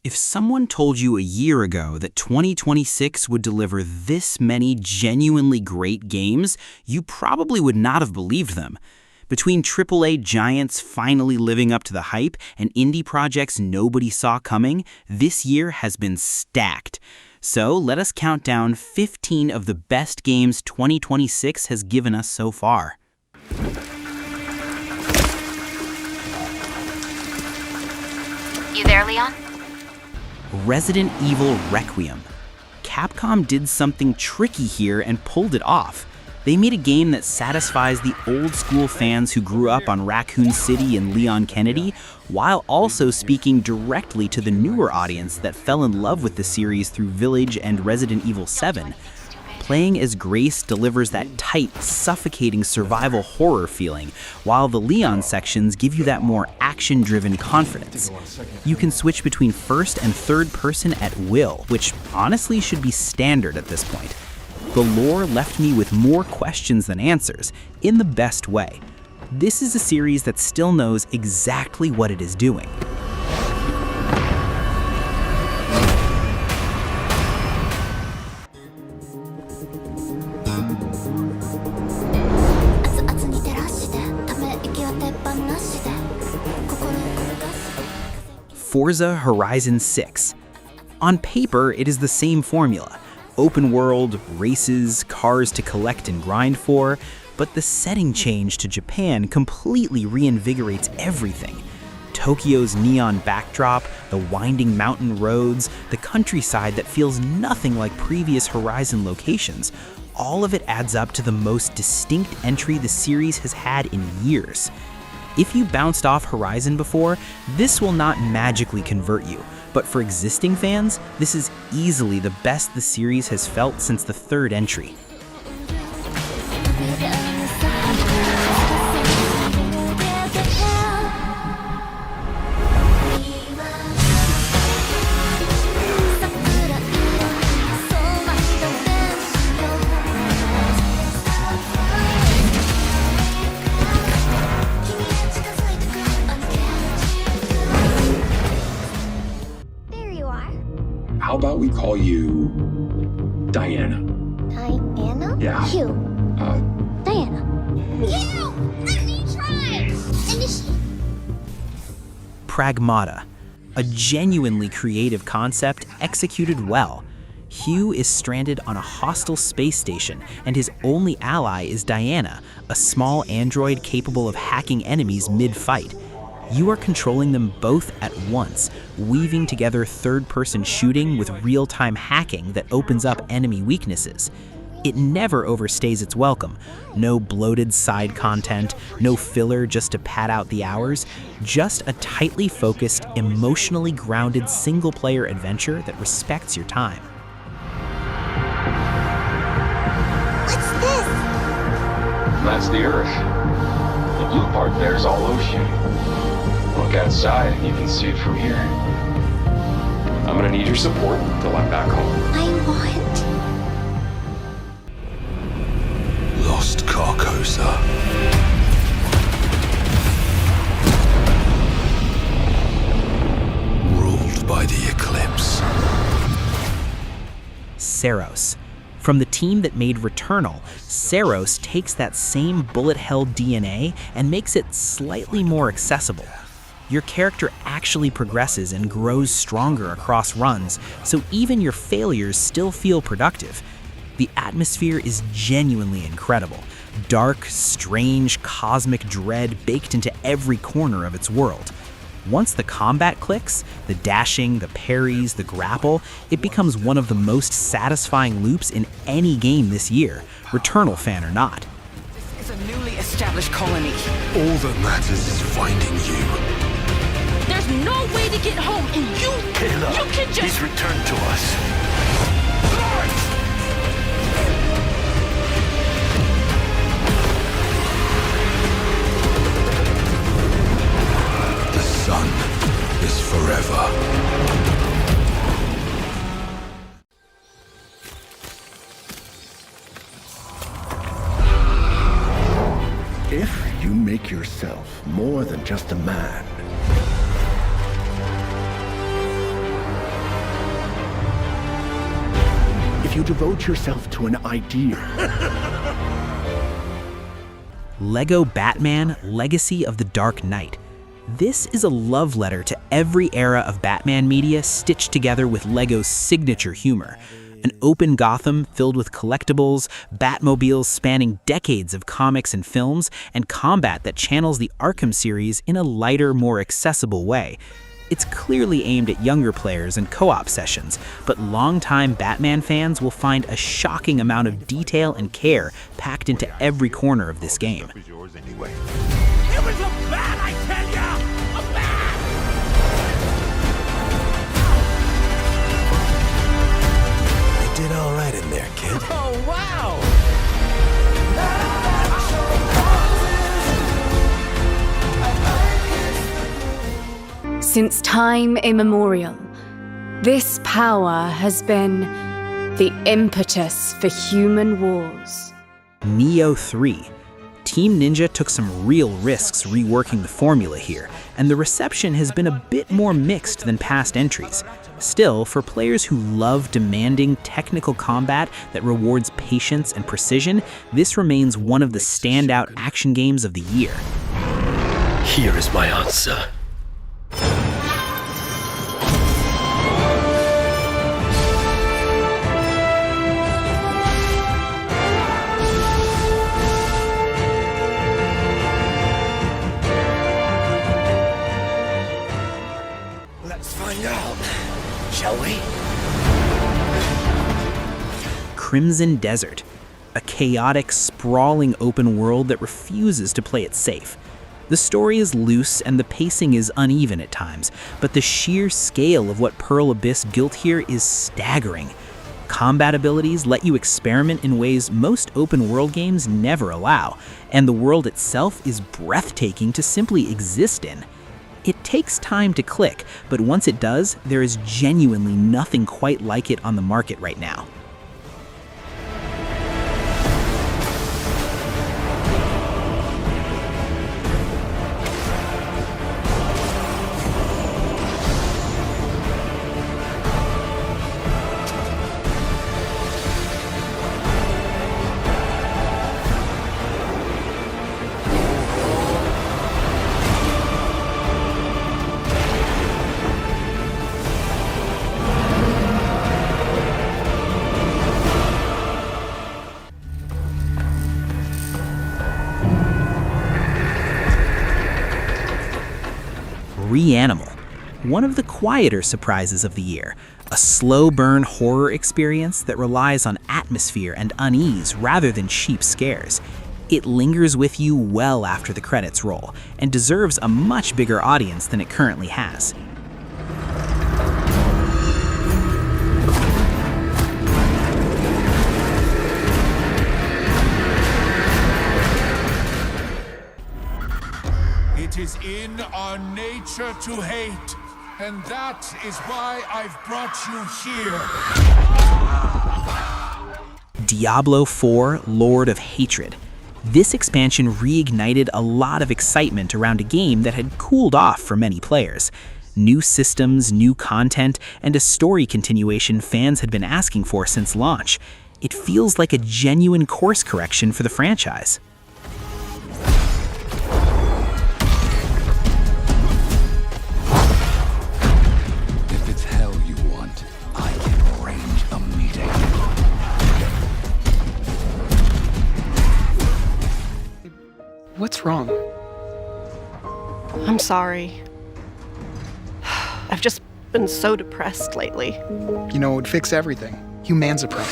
If someone told you a year ago that 2026 would deliver this many genuinely great games, you probably would not have believed them. Between AAA giants finally living up to the hype and indie projects nobody saw coming, this year has been stacked. So let us count down 15 of the best games 2026 has given us so far. You there, Leon? Resident Evil Requiem. Capcom did something tricky here and pulled it off. They made a game that satisfies the old-school fans who grew up on Raccoon City and Leon Kennedy, while also speaking directly to the newer audience that fell in love with the series through Village and Resident Evil 7. Playing as Grace delivers that tight, suffocating survival horror feeling, while the Leon sections give you that more action-driven confidence. You can switch between first and third person at will, which honestly should be standard at this point. The lore left me with more questions than answers, in the best way. This is a series that still knows exactly what it is doing. Forza Horizon 6. On paper, it is the same formula. Open world, races, cars to collect and grind for, but the setting change to Japan completely reinvigorates everything. Tokyo's neon backdrop, the winding mountain roads, the countryside that feels nothing like previous Horizon locations, all of it adds up to the most distinct entry the series has had in years. If you bounced off Horizon before, this will not magically convert you, but for existing fans, this is easily the best the series has felt since the third entry. How about we call you Diana? Diana? Yeah. Hugh. Diana. Hugh! Let me try! Initiate. Pragmata, a genuinely creative concept executed well. Hugh is stranded on a hostile space station, and his only ally is Diana, a small android capable of hacking enemies mid-fight. You are controlling them both at once, weaving together third-person shooting with real-time hacking that opens up enemy weaknesses. It never overstays its welcome. No bloated side content, no filler just to pad out the hours, just a tightly focused, emotionally grounded single-player adventure that respects your time. What's this? That's the Earth. The blue part there's all ocean. Look outside and you can see it from here. I'm gonna need your support till I'm back home. I want... Lost Carcosa. Ruled by the Eclipse. Seiros. From the team that made Returnal, Seiros takes that same bullet-hell DNA and makes it slightly more accessible. Your character actually progresses and grows stronger across runs, so even your failures still feel productive. The atmosphere is genuinely incredible. Dark, strange, cosmic dread baked into every corner of its world. Once the combat clicks, the dashing, the parries, the grapple, it becomes one of the most satisfying loops in any game this year, Returnal fan or not. This is a newly established colony. All that matters is finding you. There's no way to get home, and you can just... He's returned to us. The sun is forever. If you make yourself more than just a man, you devote yourself to an idea. Lego Batman: Legacy of the Dark Knight. This is a love letter to every era of Batman media stitched together with Lego's signature humor. An open Gotham filled with collectibles, Batmobiles spanning decades of comics and films, and combat that channels the Arkham series in a lighter, more accessible way. It's clearly aimed at younger players and co-op sessions, but longtime Batman fans will find a shocking amount of detail and care packed into every corner of this game. It was a bat, I tell ya! A bat! You did all right in there, kid. Oh, wow! Since time immemorial, this power has been the impetus for human wars. Neo 3. Team Ninja took some real risks reworking the formula here, and the reception has been a bit more mixed than past entries. Still, for players who love demanding technical combat that rewards patience and precision, this remains one of the standout action games of the year. Here is my answer. Let's find out, shall we? Crimson Desert. A chaotic, sprawling open world that refuses to play it safe. The story is loose and the pacing is uneven at times, but the sheer scale of what Pearl Abyss built here is staggering. Combat abilities let you experiment in ways most open world games never allow, and the world itself is breathtaking to simply exist in. It takes time to click, but once it does, there is genuinely nothing quite like it on the market right now. Reanimal, one of the quieter surprises of the year, a slow burn horror experience that relies on atmosphere and unease rather than cheap scares. It lingers with you well after the credits roll, and deserves a much bigger audience than it currently has. It is in our nature to hate, and that is why I've brought you here. Diablo IV: Lord of Hatred. This expansion reignited a lot of excitement around a game that had cooled off for many players. New systems, new content, and a story continuation fans had been asking for since launch. It feels like a genuine course correction for the franchise. If it's hell you want, I can arrange a meeting. What's wrong? I'm sorry. I've just been so depressed lately. You know, it would fix everything. Humanzaprine.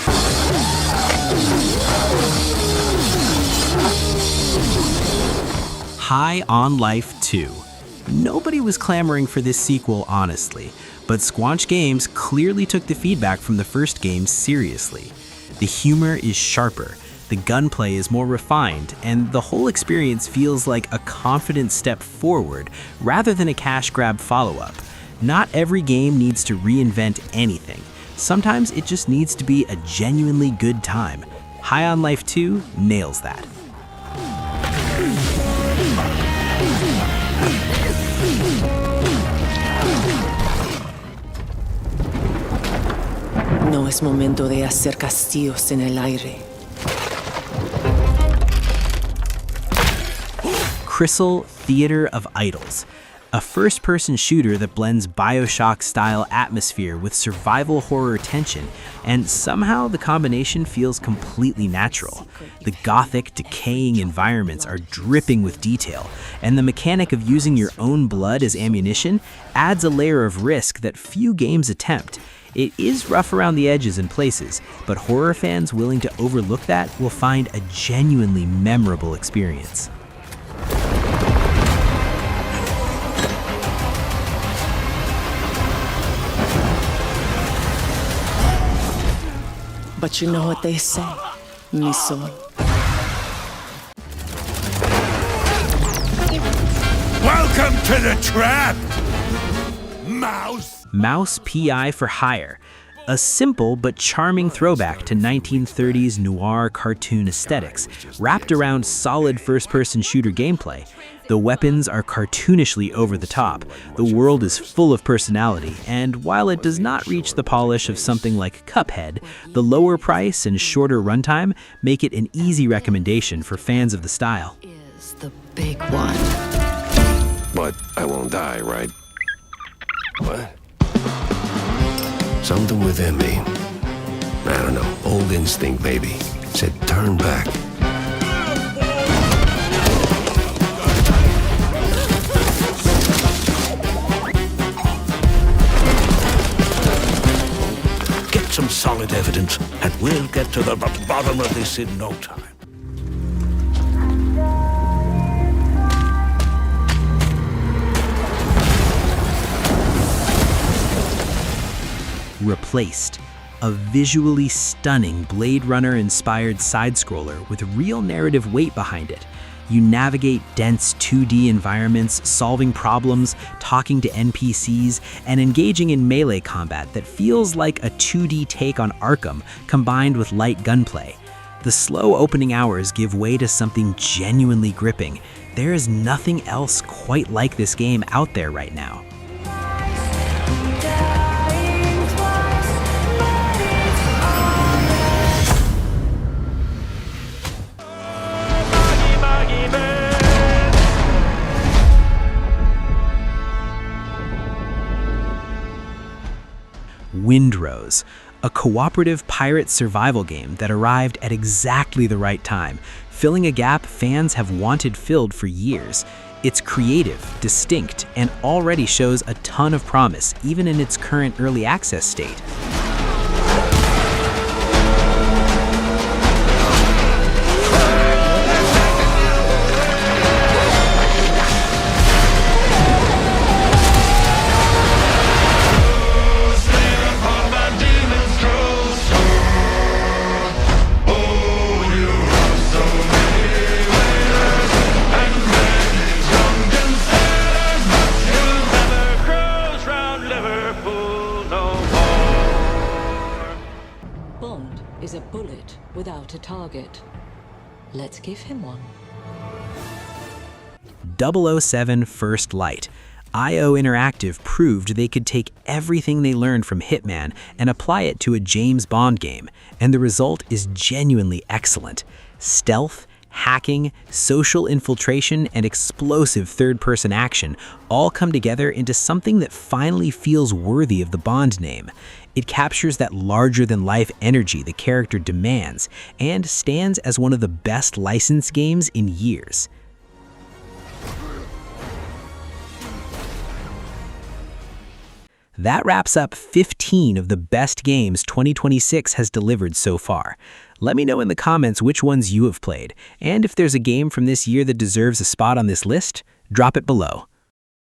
High on Life 2. Nobody was clamoring for this sequel, honestly, but Squanch Games clearly took the feedback from the first game seriously. The humor is sharper, the gunplay is more refined, and the whole experience feels like a confident step forward rather than a cash grab follow-up. Not every game needs to reinvent anything. Sometimes it just needs to be a genuinely good time. High on Life 2 nails that. No es momento de hacer castillos en el aire. Crystal Theater of Idols, a first-person shooter that blends BioShock-style atmosphere with survival horror tension, and somehow the combination feels completely natural. The gothic, decaying environments are dripping with detail, and the mechanic of using your own blood as ammunition adds a layer of risk that few games attempt. It is rough around the edges in places, but horror fans willing to overlook that will find a genuinely memorable experience. But you know what they say, mi sol. Welcome to the trap, Mouse! Mouse P.I. for Hire, a simple but charming throwback to 1930s noir cartoon aesthetics, wrapped around solid first-person shooter gameplay. The weapons are cartoonishly over the top, the world is full of personality, and while it does not reach the polish of something like Cuphead, the lower price and shorter runtime make it an easy recommendation for fans of the style. Is the big one. But I won't die, right? What? Something within me, I don't know, old instinct maybe, said turn back. Get some solid evidence and we'll get to the bottom of this in no time. Replaced, a visually stunning Blade Runner-inspired side-scroller with real narrative weight behind it. You navigate dense 2D environments, solving problems, talking to NPCs, and engaging in melee combat that feels like a 2D take on Arkham combined with light gunplay. The slow opening hours give way to something genuinely gripping. There is nothing else quite like this game out there right now. Windrose, a cooperative pirate survival game that arrived at exactly the right time, filling a gap fans have wanted filled for years. It's creative, distinct, and already shows a ton of promise, even in its current early access state. Is a bullet without a target. Let's give him one. 007 First Light. IO Interactive proved they could take everything they learned from Hitman and apply it to a James Bond game, and the result is genuinely excellent. Stealth, hacking, social infiltration, and explosive third-person action all come together into something that finally feels worthy of the Bond name. It captures that larger-than-life energy the character demands and stands as one of the best licensed games in years. That wraps up 15 of the best games 2026 has delivered so far. Let me know in the comments which ones you have played, and if there's a game from this year that deserves a spot on this list, drop it below.